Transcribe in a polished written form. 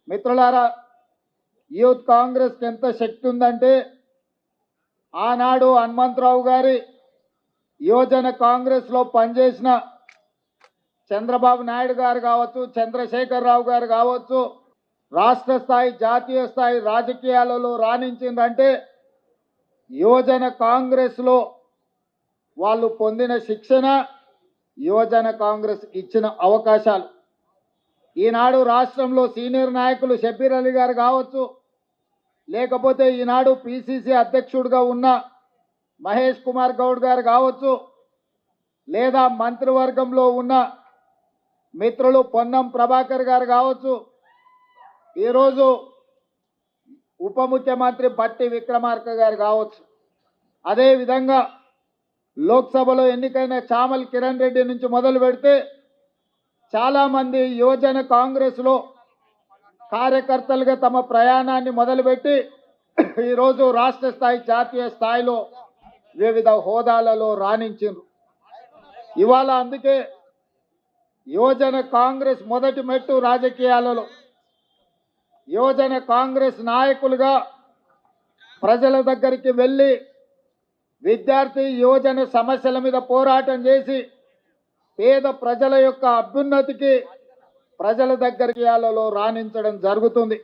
మిత్రులారా, యూత్ కాంగ్రెస్కి ఎంత శక్తి ఉందంటే ఆనాడు హనుమంతరావు గారి యువజన కాంగ్రెస్లో పనిచేసిన చంద్రబాబు నాయుడు గారు కావచ్చు, చంద్రశేఖరరావు గారు కావచ్చు, రాష్ట్ర స్థాయి జాతీయ స్థాయి రాజకీయాలలో రాణించిందంటే యువజన కాంగ్రెస్లో వాళ్ళు పొందిన శిక్షణ, యువజన కాంగ్రెస్ ఇచ్చిన అవకాశాలు. ఈనాడు రాష్ట్రంలో సీనియర్ నాయకులు షబ్బీర్ అలీ గారు కావచ్చు, లేకపోతే ఈనాడు పిసిసి అధ్యక్షుడిగా ఉన్న మహేష్ కుమార్ గౌడ్ గారు కావచ్చు, లేదా మంత్రివర్గంలో ఉన్న మిత్రులు పొన్నం ప్రభాకర్ గారు కావచ్చు, ఈరోజు ఉప ముఖ్యమంత్రి బట్టి విక్రమార్క గారు కావచ్చు, అదేవిధంగా లోక్సభలో ఎన్నికైన చామల్ కిరణ్ రెడ్డి నుంచి మొదలు పెడితే చాలామంది యువజన కాంగ్రెస్లో కార్యకర్తలుగా తమ ప్రయాణాన్ని మొదలుపెట్టి ఈరోజు రాష్ట్ర స్థాయి జాతీయ స్థాయిలో వివిధ హోదాలలో రాణించారు. ఇవాళ అందుకే యువజన కాంగ్రెస్ మొదటి మెట్టు రాజకీయాలలో యువజన కాంగ్రెస్ నాయకులుగా ప్రజల దగ్గరికి వెళ్ళి విద్యార్థి యువజన సమస్యల మీద పోరాటం చేసి పేద ప్రజల యొక్క అభ్యున్నతికి ప్రజల దగ్గరికి రాణించడం జరుగుతుంది.